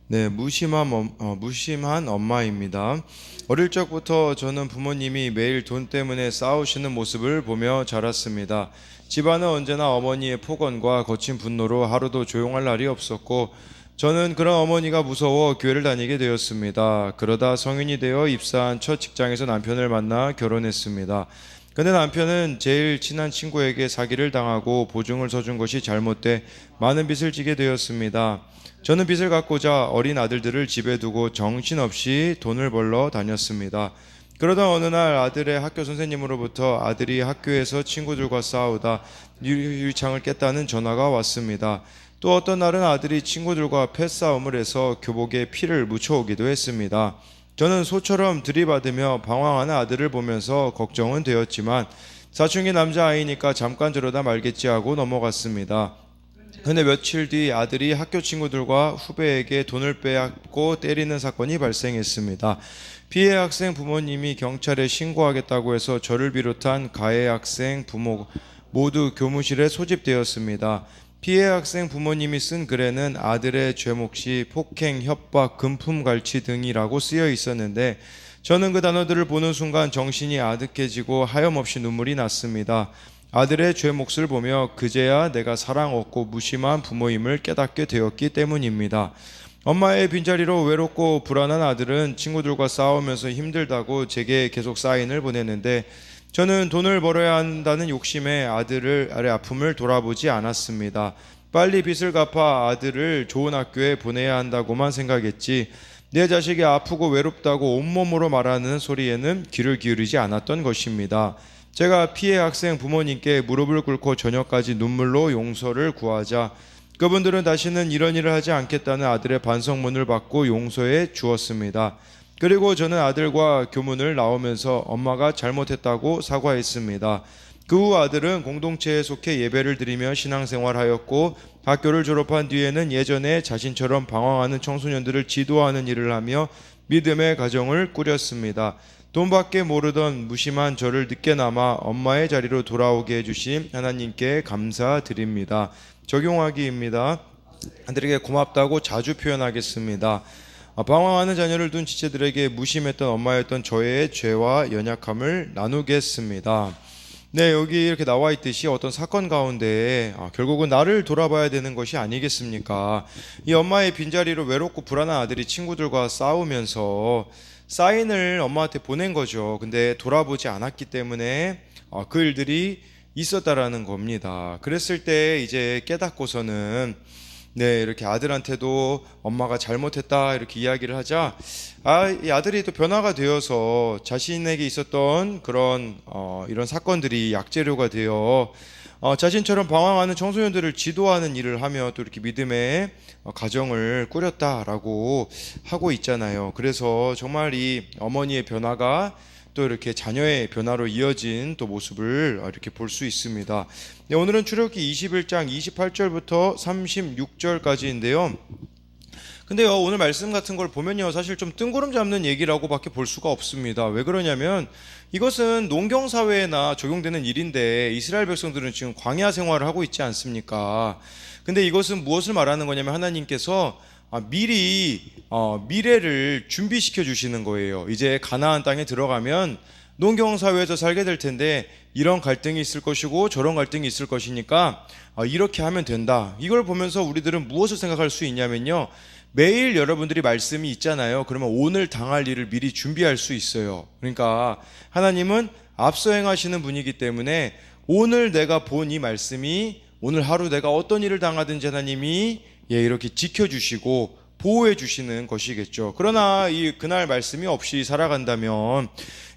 네, 무심한 엄마입니다. 어릴 적부터 저는 부모님이 매일 돈 때문에 싸우시는 모습을 보며 자랐습니다. 집안은 언제나 어머니의 폭언과 거친 분노로 하루도 조용할 날이 없었고, 저는 그런 어머니가 무서워 교회를 다니게 되었습니다. 그러다 성인이 되어 입사한 첫 직장에서 남편을 만나 결혼했습니다. 근데 남편은 제일 친한 친구에게 사기를 당하고 보증을 서준 것이 잘못돼 많은 빚을 지게 되었습니다. 저는 빚을 갚고자 어린 아들들을 집에 두고 정신없이 돈을 벌러 다녔습니다. 그러다 어느 날 아들의 학교 선생님으로부터 아들이 학교에서 친구들과 싸우다 유리창을 깼다는 전화가 왔습니다. 또 어떤 날은 아들이 친구들과 패싸움을 해서 교복에 피를 묻혀오기도 했습니다. 저는 소처럼 들이받으며 방황하는 아들을 보면서 걱정은 되었지만 사춘기 남자아이니까 잠깐 저러다 말겠지 하고 넘어갔습니다. 근데 며칠 뒤 아들이 학교 친구들과 후배에게 돈을 빼앗고 때리는 사건이 발생했습니다. 피해 학생 부모님이 경찰에 신고하겠다고 해서 저를 비롯한 가해 학생 부모 모두 교무실에 소집되었습니다. 피해 학생 부모님이 쓴 글에는 아들의 죄목시 폭행, 협박, 금품갈취 등이라고 쓰여 있었는데 저는 그 단어들을 보는 순간 정신이 아득해지고 하염없이 눈물이 났습니다. 아들의 죄몫을 보며 그제야 내가 사랑 없고 무심한 부모임을 깨닫게 되었기 때문입니다. 엄마의 빈자리로 외롭고 불안한 아들은 친구들과 싸우면서 힘들다고 제게 계속 사인을 보냈는데 저는 돈을 벌어야 한다는 욕심에 아들의 아픔을 돌아보지 않았습니다. 빨리 빚을 갚아 아들을 좋은 학교에 보내야 한다고만 생각했지 내 자식이 아프고 외롭다고 온몸으로 말하는 소리에는 귀를 기울이지 않았던 것입니다. 제가 피해 학생 부모님께 무릎을 꿇고 저녁까지 눈물로 용서를 구하자 그분들은 다시는 이런 일을 하지 않겠다는 아들의 반성문을 받고 용서해 주었습니다. 그리고 저는 아들과 교문을 나오면서 엄마가 잘못했다고 사과했습니다. 그 후 아들은 공동체에 속해 예배를 드리며 신앙생활하였고 학교를 졸업한 뒤에는 예전에 자신처럼 방황하는 청소년들을 지도하는 일을 하며 믿음의 가정을 꾸렸습니다. 돈밖에 모르던 무심한 저를 늦게나마 엄마의 자리로 돌아오게 해주신 하나님께 감사드립니다. 적용하기입니다. 아들에게 고맙다고 자주 표현하겠습니다. 방황하는 자녀를 둔 지체들에게 무심했던 엄마였던 저의 죄와 연약함을 나누겠습니다. 네, 여기 이렇게 나와 있듯이 어떤 사건 가운데 결국은 나를 돌아봐야 되는 것이 아니겠습니까? 이 엄마의 빈자리로 외롭고 불안한 아들이 친구들과 싸우면서 사인을 엄마한테 보낸 거죠. 근데 돌아보지 않았기 때문에 그 일들이 있었다라는 겁니다. 그랬을 때 이제 깨닫고서는 네, 이렇게 아들한테도 엄마가 잘못했다 이렇게 이야기를 하자 이 아들이 또 변화가 되어서 자신에게 있었던 그런 이런 사건들이 약재료가 되어 자신처럼 방황하는 청소년들을 지도하는 일을 하며 또 이렇게 믿음의 가정을 꾸렸다라고 하고 있잖아요. 그래서 정말 이 어머니의 변화가 또 이렇게 자녀의 변화로 이어진 또 모습을 이렇게 볼 수 있습니다. 네, 오늘은 출애굽기 21장 28절부터 36절까지인데요. 근데요, 오늘 말씀 같은 걸 보면요, 사실 좀 뜬구름 잡는 얘기라고밖에 볼 수가 없습니다. 왜 그러냐면 이것은 농경 사회에나 적용되는 일인데 이스라엘 백성들은 지금 광야 생활을 하고 있지 않습니까? 근데 이것은 무엇을 말하는 거냐면 하나님께서 미리 미래를 준비시켜 주시는 거예요. 이제 가나안 땅에 들어가면 농경 사회에서 살게 될 텐데 이런 갈등이 있을 것이고 저런 갈등이 있을 것이니까 이렇게 하면 된다. 이걸 보면서 우리들은 무엇을 생각할 수 있냐면요, 매일 여러분들이 말씀이 있잖아요. 그러면 오늘 당할 일을 미리 준비할 수 있어요. 그러니까 하나님은 앞서 행하시는 분이기 때문에 오늘 내가 본 이 말씀이 오늘 하루 내가 어떤 일을 당하든지 하나님이 이렇게 지켜주시고 보호해 주시는 것이겠죠. 그러나 그날 말씀이 없이 살아간다면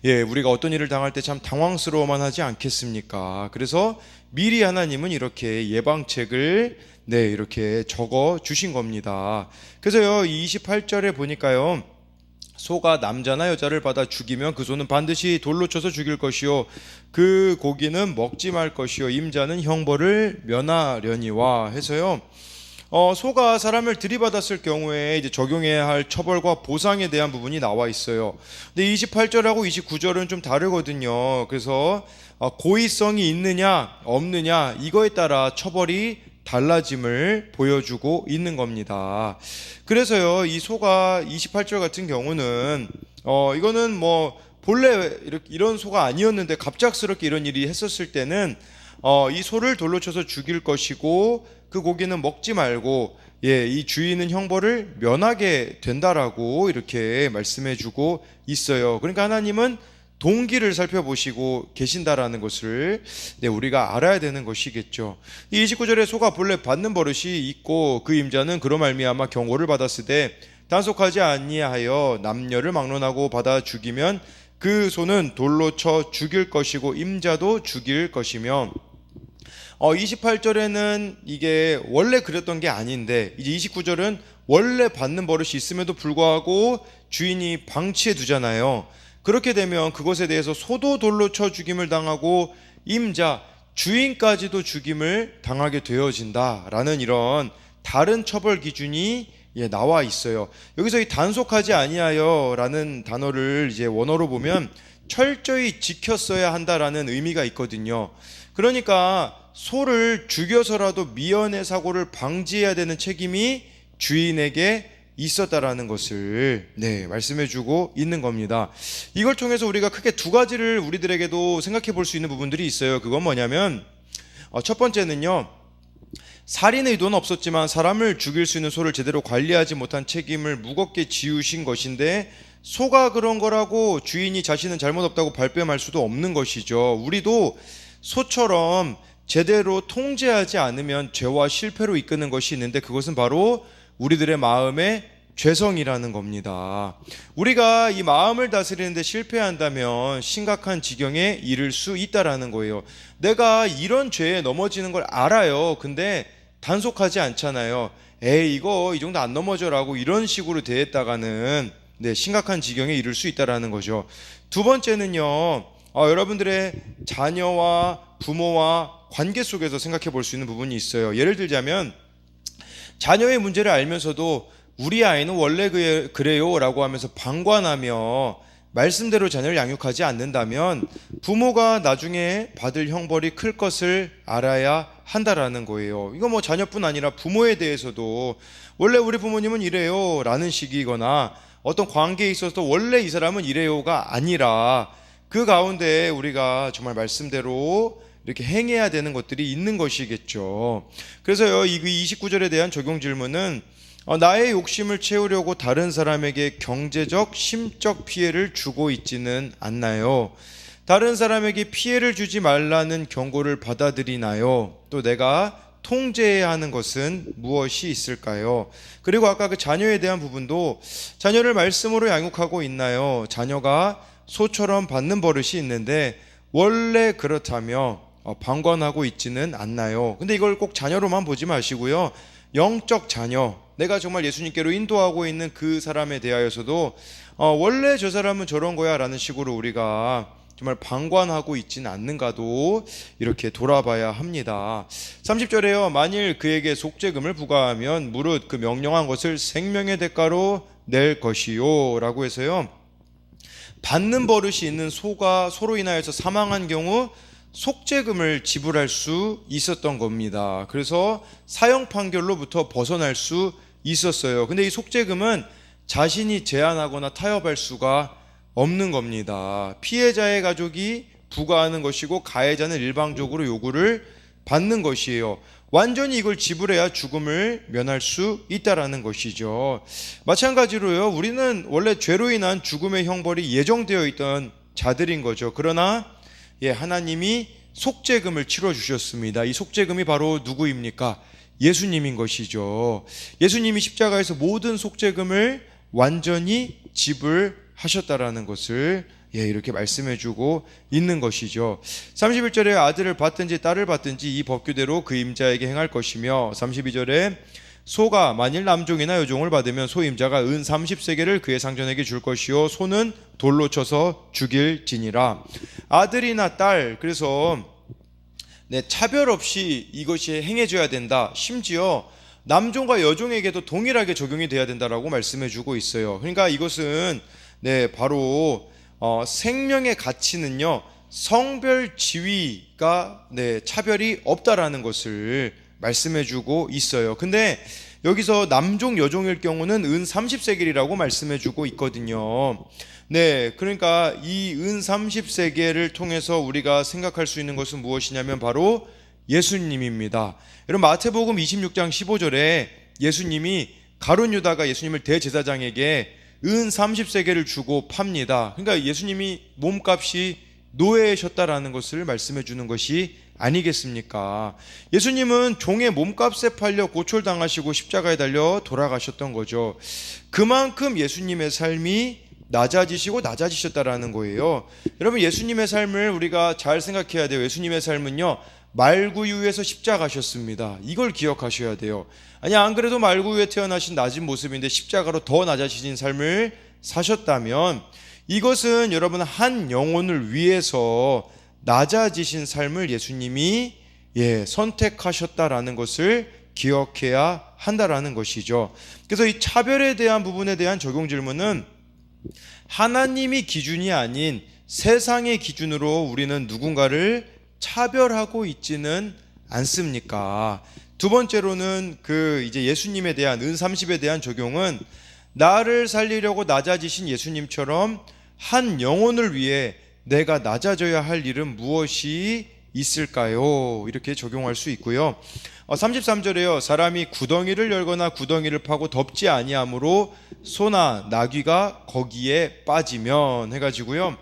우리가 어떤 일을 당할 때 참 당황스러워만 하지 않겠습니까? 그래서 미리 하나님은 이렇게 예방책을 이렇게 적어 주신 겁니다. 그래서요, 28절에 보니까요, 소가 남자나 여자를 받아 죽이면 그 소는 반드시 돌로 쳐서 죽일 것이요 그 고기는 먹지 말 것이요 임자는 형벌을 면하려니와 해서요, 소가 사람을 들이받았을 경우에 이제 적용해야 할 처벌과 보상에 대한 부분이 나와 있어요. 근데 28절하고 29절은 좀 다르거든요. 그래서 고의성이 있느냐 없느냐 이거에 따라 처벌이 달라짐을 보여주고 있는 겁니다. 그래서요, 이 소가 28절 같은 경우는 이거는 뭐 본래 이런 소가 아니었는데 갑작스럽게 이런 일이 했었을 때는 이 소를 돌로 쳐서 죽일 것이고 그 고기는 먹지 말고 이 주인은 형벌을 면하게 된다라고 이렇게 말씀해주고 있어요. 그러니까 하나님은 동기를 살펴보시고 계신다라는 것을 우리가 알아야 되는 것이겠죠. 이 29절에 소가 본래 받는 버릇이 있고 그 임자는 그로 말미암아 경고를 받았을 때 단속하지 아니하여 남녀를 막론하고 받아 죽이면 그 소는 돌로 쳐 죽일 것이고 임자도 죽일 것이며 28절에는 이게 원래 그랬던 게 아닌데 이제 29절은 원래 받는 버릇이 있음에도 불구하고 주인이 방치해 두잖아요. 그렇게 되면 그것에 대해서 소도 돌로 쳐 죽임을 당하고 임자, 주인까지도 죽임을 당하게 되어진다라는 이런 다른 처벌 기준이 나와 있어요. 여기서 이 단속하지 아니하여라는 단어를 이제 원어로 보면 철저히 지켰어야 한다라는 의미가 있거든요. 그러니까 소를 죽여서라도 미연의 사고를 방지해야 되는 책임이 주인에게 있었다라는 것을 말씀해주고 있는 겁니다. 이걸 통해서 우리가 크게 두 가지를 우리들에게도 생각해 볼 수 있는 부분들이 있어요. 그건 뭐냐면 첫 번째는요, 살인의 의도는 없었지만 사람을 죽일 수 있는 소를 제대로 관리하지 못한 책임을 무겁게 지우신 것인데 소가 그런 거라고 주인이 자신은 잘못 없다고 발뺌할 수도 없는 것이죠. 우리도 소처럼 제대로 통제하지 않으면 죄와 실패로 이끄는 것이 있는데 그것은 바로 우리들의 마음의 죄성이라는 겁니다. 우리가 이 마음을 다스리는데 실패한다면 심각한 지경에 이를 수 있다라는 거예요. 내가 이런 죄에 넘어지는 걸 알아요. 근데 단속하지 않잖아요. 이거 이 정도 안 넘어져라고 이런 식으로 대했다가는 심각한 지경에 이를 수 있다라는 거죠. 두 번째는요, 여러분들의 자녀와 부모와 관계 속에서 생각해 볼 수 있는 부분이 있어요. 예를 들자면 자녀의 문제를 알면서도 우리 아이는 원래 그래요 라고 하면서 방관하며 말씀대로 자녀를 양육하지 않는다면 부모가 나중에 받을 형벌이 클 것을 알아야 한다라는 거예요. 이거 뭐 자녀뿐 아니라 부모에 대해서도 원래 우리 부모님은 이래요 라는 식이거나 어떤 관계에 있어서 원래 이 사람은 이래요가 아니라 그 가운데 우리가 정말 말씀대로 이렇게 행해야 되는 것들이 있는 것이겠죠. 그래서요, 이 29절에 대한 적용 질문은 나의 욕심을 채우려고 다른 사람에게 경제적, 심적 피해를 주고 있지는 않나요? 다른 사람에게 피해를 주지 말라는 경고를 받아들이나요? 또 내가 통제해야 하는 것은 무엇이 있을까요? 그리고 아까 그 자녀에 대한 부분도 자녀를 말씀으로 양육하고 있나요? 자녀가 소처럼 받는 버릇이 있는데 원래 그렇다며 방관하고 있지는 않나요? 근데 이걸 꼭 자녀로만 보지 마시고요, 영적 자녀, 내가 정말 예수님께로 인도하고 있는 그 사람에 대하여서도 원래 저 사람은 저런 거야 라는 식으로 우리가 정말 방관하고 있지는 않는가도 이렇게 돌아봐야 합니다. 30절에요, 만일 그에게 속죄금을 부과하면 무릇 그 명령한 것을 생명의 대가로 낼 것이요 라고 해서요, 받는 버릇이 있는 소가 소로 인하여서 사망한 경우 속죄금을 지불할 수 있었던 겁니다. 그래서 사형 판결로부터 벗어날 수 있었어요. 근데 이 속죄금은 자신이 제한하거나 타협할 수가 없는 겁니다. 피해자의 가족이 부과하는 것이고 가해자는 일방적으로 요구를 받는 것이에요. 완전히 이걸 지불해야 죽음을 면할 수 있다라는 것이죠. 마찬가지로요, 우리는 원래 죄로 인한 죽음의 형벌이 예정되어 있던 자들인 거죠. 그러나 하나님이 속죄금을 치러 주셨습니다. 이 속죄금이 바로 누구입니까? 예수님인 것이죠. 예수님이 십자가에서 모든 속죄금을 완전히 지불하셨다라는 것을 이렇게 말씀해주고 있는 것이죠. 31절에 아들을 받든지 딸을 받든지 이 법규대로 그 임자에게 행할 것이며, 32절에 소가 만일 남종이나 여종을 받으면 소 임자가 은 30세겔을 그의 상전에게 줄 것이요 소는 돌로 쳐서 죽일지니라. 아들이나 딸, 그래서 차별 없이 이것이 행해져야 된다. 심지어 남종과 여종에게도 동일하게 적용이 돼야 된다라고 말씀해주고 있어요. 그러니까 이것은 바로 생명의 가치는요, 성별 지위가 차별이 없다라는 것을 말씀해주고 있어요. 근데 여기서 남종 여종일 경우는 은 30세겔이라고 말씀해주고 있거든요. 네, 그러니까 이 은 30세겔을 통해서 우리가 생각할 수 있는 것은 무엇이냐면 바로 예수님입니다. 여러분 마태복음 26장 15절에 예수님이 가룟 유다가 예수님을 대제사장에게 은 30세겔을 주고 팝니다. 그러니까 예수님이 몸값이 노예셨다라는 것을 말씀해 주는 것이 아니겠습니까? 예수님은 종의 몸값에 팔려 고초당하시고 십자가에 달려 돌아가셨던 거죠. 그만큼 예수님의 삶이 낮아지셨다라는 거예요. 여러분 예수님의 삶을 우리가 잘 생각해야 돼요. 예수님의 삶은요 말구유에서 십자가셨습니다. 이걸 기억하셔야 돼요. 아니 안 그래도 말구유에 태어나신 낮은 모습인데 십자가로 더 낮아지신 삶을 사셨다면 이것은 여러분 한 영혼을 위해서 낮아지신 삶을 예수님이 선택하셨다라는 것을 기억해야 한다라는 것이죠. 그래서 이 차별에 대한 부분에 대한 적용 질문은 하나님이 기준이 아닌 세상의 기준으로 우리는 누군가를 차별하고 있지는 않습니까? 두 번째로는 이제 예수님에 대한 은 30에 대한 적용은 나를 살리려고 낮아지신 예수님처럼 한 영혼을 위해 내가 낮아져야 할 일은 무엇이 있을까요? 이렇게 적용할 수 있고요. 33절에요. 사람이 구덩이를 열거나 구덩이를 파고 덮지 아니하므로 소나 나귀가 거기에 빠지면 해가지고요.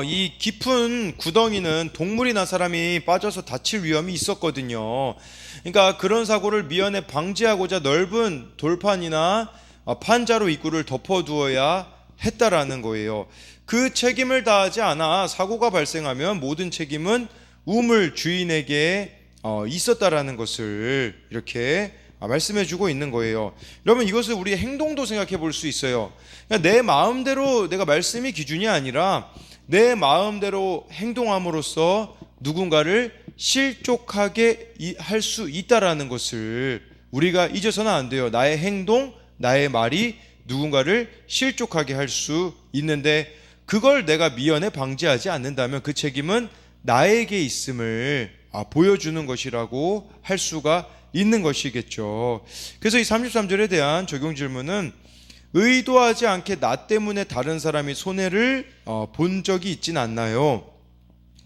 이 깊은 구덩이는 동물이나 사람이 빠져서 다칠 위험이 있었거든요. 그러니까 그런 사고를 미연에 방지하고자 넓은 돌판이나 판자로 입구를 덮어두어야 했다라는 거예요. 그 책임을 다하지 않아 사고가 발생하면 모든 책임은 우물 주인에게 있었다라는 것을 이렇게 말씀해주고 있는 거예요. 여러분 이것을 우리의 행동도 생각해 볼 수 있어요. 그러니까 내 마음대로 내가 말씀이 기준이 아니라 내 마음대로 행동함으로써 누군가를 실족하게 할 수 있다라는 것을 우리가 잊어서는 안 돼요. 나의 행동, 나의 말이 누군가를 실족하게 할 수 있는데 그걸 내가 미연에 방지하지 않는다면 그 책임은 나에게 있음을 보여주는 것이라고 할 수가 있는 것이겠죠. 그래서 이 33절에 대한 적용 질문은 의도하지 않게 나 때문에 다른 사람이 손해를 본 적이 있진 않나요?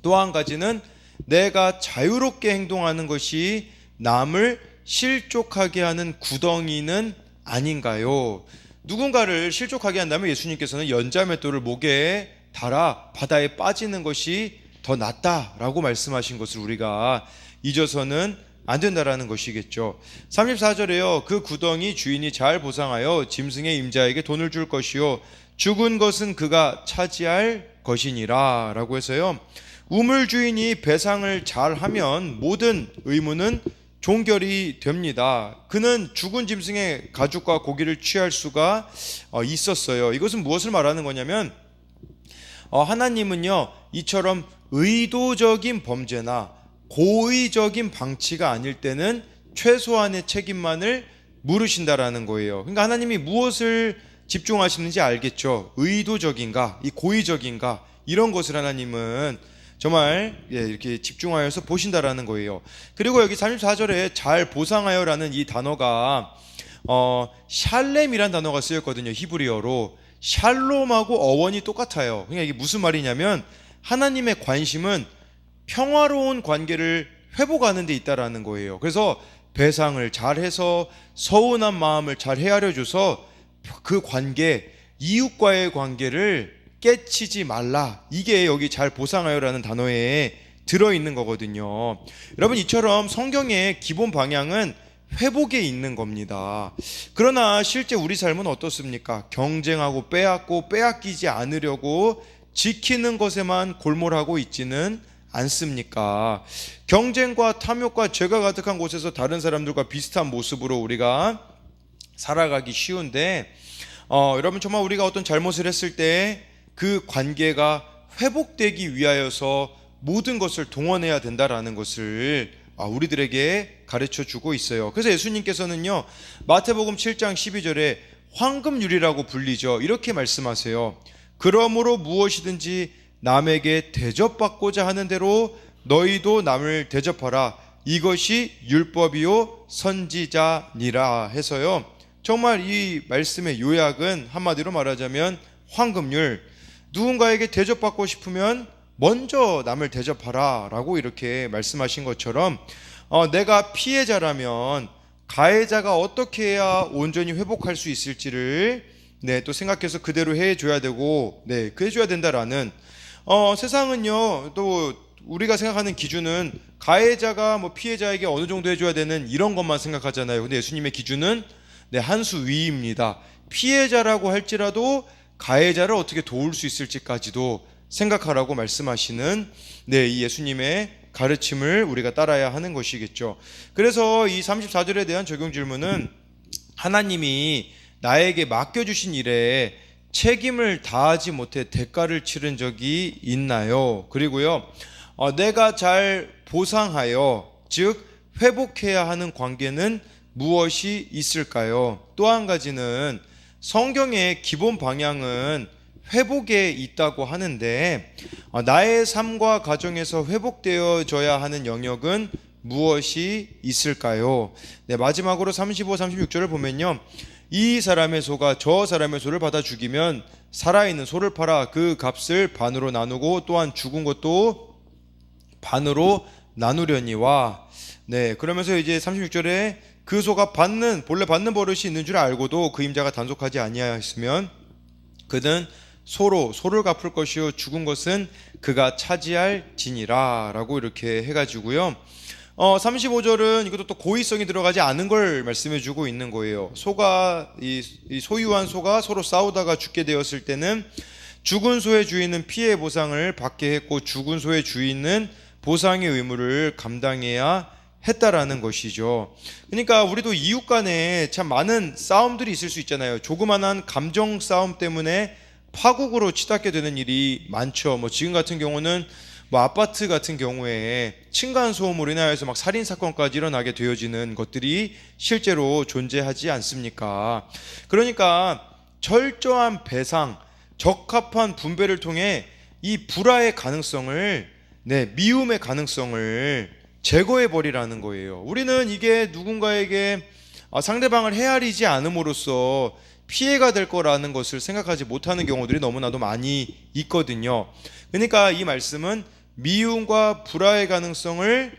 또 한 가지는 내가 자유롭게 행동하는 것이 남을 실족하게 하는 구덩이는 아닌가요? 누군가를 실족하게 한다면 예수님께서는 연자맷돌을 목에 달아 바다에 빠지는 것이 더 낫다라고 말씀하신 것을 우리가 잊어서는 안 된다라는 것이겠죠. 34절에요. 그 구덩이 주인이 잘 보상하여 짐승의 임자에게 돈을 줄 것이요 죽은 것은 그가 차지할 것이니라 라고 해서요. 우물 주인이 배상을 잘하면 모든 의무는 종결이 됩니다. 그는 죽은 짐승의 가죽과 고기를 취할 수가 있었어요. 이것은 무엇을 말하는 거냐면 하나님은요 이처럼 의도적인 범죄나 고의적인 방치가 아닐 때는 최소한의 책임만을 물으신다라는 거예요. 그러니까 하나님이 무엇을 집중하시는지 알겠죠. 의도적인가, 이 고의적인가 이런 것을 하나님은 정말 이렇게 집중하여서 보신다라는 거예요. 그리고 여기 34절에 잘 보상하여라는 이 단어가 샬렘이란 단어가 쓰였거든요. 히브리어로. 샬롬하고 어원이 똑같아요. 그러니까 이게 무슨 말이냐면 하나님의 관심은 평화로운 관계를 회복하는 데 있다라는 거예요. 그래서 배상을 잘해서 서운한 마음을 잘 헤아려줘서 그 관계, 이웃과의 관계를 깨치지 말라. 이게 여기 잘 보상하여라는 단어에 들어있는 거거든요. 여러분 이처럼 성경의 기본 방향은 회복에 있는 겁니다. 그러나 실제 우리 삶은 어떻습니까? 경쟁하고 빼앗고 빼앗기지 않으려고 지키는 것에만 골몰하고 있지는 않습니까? 경쟁과 탐욕과 죄가 가득한 곳에서 다른 사람들과 비슷한 모습으로 우리가 살아가기 쉬운데 여러분 정말 우리가 어떤 잘못을 했을 때 그 관계가 회복되기 위하여서 모든 것을 동원해야 된다라는 것을 우리들에게 가르쳐 주고 있어요. 그래서 예수님께서는요 마태복음 7장 12절에 황금률이라고 불리죠. 이렇게 말씀하세요. 그러므로 무엇이든지 남에게 대접받고자 하는 대로 너희도 남을 대접하라. 이것이 율법이요 선지자니라 해서요. 정말 이 말씀의 요약은 한마디로 말하자면 황금률, 누군가에게 대접받고 싶으면 먼저 남을 대접하라 라고 이렇게 말씀하신 것처럼 내가 피해자라면 가해자가 어떻게 해야 온전히 회복할 수 있을지를 또 생각해서 그대로 해줘야 되고 그래줘야 된다라는 세상은요 또 우리가 생각하는 기준은 가해자가 뭐 피해자에게 어느 정도 해줘야 되는 이런 것만 생각하잖아요. 근데 예수님의 기준은 한 수 위입니다. 피해자라고 할지라도 가해자를 어떻게 도울 수 있을지까지도 생각하라고 말씀하시는 이 예수님의 가르침을 우리가 따라야 하는 것이겠죠. 그래서 이 34절에 대한 적용 질문은 하나님이 나에게 맡겨주신 일에 책임을 다하지 못해 대가를 치른 적이 있나요? 그리고요, 내가 잘 보상하여 즉 회복해야 하는 관계는 무엇이 있을까요? 또 한 가지는 성경의 기본 방향은 회복에 있다고 하는데 나의 삶과 가정에서 회복되어져야 하는 영역은 무엇이 있을까요? 마지막으로 35, 36절을 보면요, 이 사람의 소가 저 사람의 소를 받아 죽이면 살아있는 소를 팔아 그 값을 반으로 나누고 또한 죽은 것도 반으로 나누려니와. 그러면서 이제 36절에 그 소가 본래 받는 버릇이 있는 줄 알고도 그 임자가 단속하지 아니하였으면 그는 소를 갚을 것이요 죽은 것은 그가 차지할 지니라 라고 이렇게 해가지고요. 35절은 이것도 또 고의성이 들어가지 않은 걸 말씀해 주고 있는 거예요. 소가 이 소유한 소가 서로 싸우다가 죽게 되었을 때는 죽은 소의 주인은 피해 보상을 받게 했고 죽은 소의 주인은 보상의 의무를 감당해야 했다라는 것이죠. 그러니까 우리도 이웃 간에 참 많은 싸움들이 있을 수 있잖아요. 조그만한 감정 싸움 때문에 파국으로 치닫게 되는 일이 많죠. 지금 같은 경우는 아파트 같은 경우에 층간 소음으로 인하여서 막 살인 사건까지 일어나게 되어지는 것들이 실제로 존재하지 않습니까? 그러니까 철저한 배상, 적합한 분배를 통해 이 불화의 가능성을 미움의 가능성을 제거해 버리라는 거예요. 우리는 이게 누군가에게 상대방을 헤아리지 않음으로써 피해가 될 거라는 것을 생각하지 못하는 경우들이 너무나도 많이 있거든요. 그러니까 이 말씀은 미움과 불화의 가능성을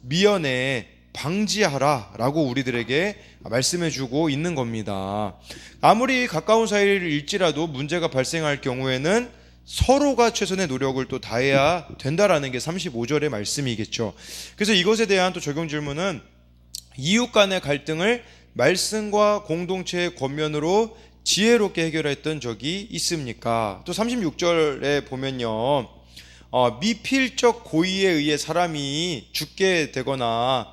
미연에 방지하라라고 우리들에게 말씀해주고 있는 겁니다. 아무리 가까운 사이일지라도 문제가 발생할 경우에는 서로가 최선의 노력을 또 다해야 된다라는 게 35절의 말씀이겠죠. 그래서 이것에 대한 또 적용 질문은 이웃 간의 갈등을 말씀과 공동체의 권면으로 지혜롭게 해결했던 적이 있습니까? 또 36절에 보면요, 미필적 고의에 의해 사람이 죽게 되거나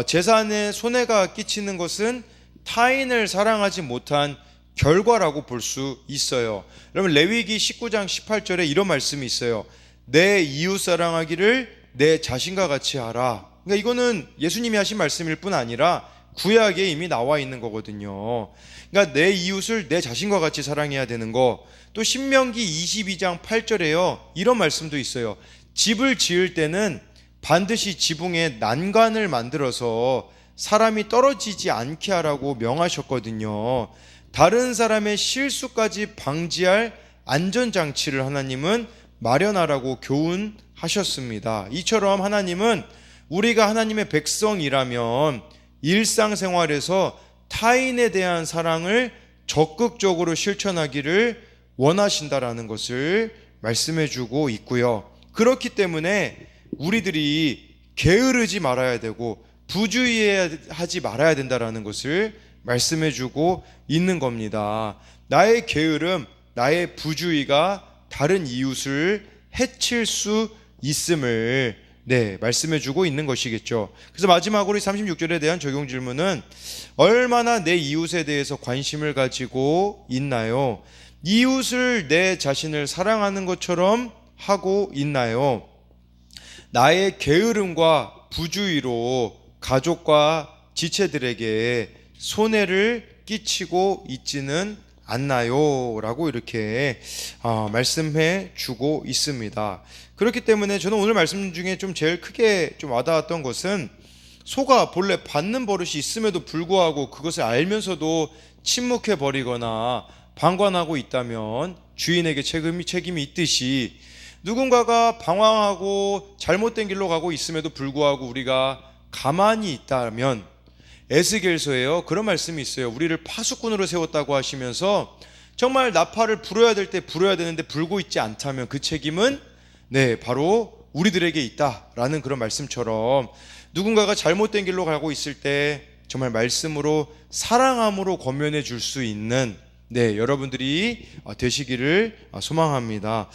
재산에 손해가 끼치는 것은 타인을 사랑하지 못한 결과라고 볼 수 있어요. 여러분 레위기 19장 18절에 이런 말씀이 있어요. 내 이웃 사랑하기를 내 자신과 같이 하라. 그러니까 이거는 예수님이 하신 말씀일 뿐 아니라 구약에 이미 나와 있는 거거든요. 그러니까 내 이웃을 내 자신과 같이 사랑해야 되는 거. 또 신명기 22장 8절에요. 이런 말씀도 있어요. 집을 지을 때는 반드시 지붕에 난간을 만들어서 사람이 떨어지지 않게 하라고 명하셨거든요. 다른 사람의 실수까지 방지할 안전장치를 하나님은 마련하라고 교훈하셨습니다. 이처럼 하나님은 우리가 하나님의 백성이라면 일상생활에서 타인에 대한 사랑을 적극적으로 실천하기를 원하신다라는 것을 말씀해주고 있고요. 그렇기 때문에 우리들이 게으르지 말아야 되고 부주의하지 말아야 된다라는 것을 말씀해주고 있는 겁니다. 나의 게으름, 나의 부주의가 다른 이웃을 해칠 수 있음을 말씀해주고 있는 것이겠죠. 그래서 마지막으로 36절에 대한 적용 질문은 얼마나 내 이웃에 대해서 관심을 가지고 있나요? 이웃을 내 자신을 사랑하는 것처럼 하고 있나요? 나의 게으름과 부주의로 가족과 지체들에게 손해를 끼치고 있지는 않나요? 라고 이렇게 말씀해 주고 있습니다. 그렇기 때문에 저는 오늘 말씀 중에 좀 제일 크게 좀 와닿았던 것은, 소가 본래 받는 버릇이 있음에도 불구하고 그것을 알면서도 침묵해 버리거나 방관하고 있다면 주인에게 책임이 있듯이, 누군가가 방황하고 잘못된 길로 가고 있음에도 불구하고 우리가 가만히 있다면, 에스겔서에요 그런 말씀이 있어요. 우리를 파수꾼으로 세웠다고 하시면서 정말 나팔을 불어야 될 때 불어야 되는데 불고 있지 않다면 그 책임은 바로 우리들에게 있다라는 그런 말씀처럼, 누군가가 잘못된 길로 가고 있을 때 정말 말씀으로 사랑함으로 권면해 줄 수 있는 여러분들이 되시기를 소망합니다.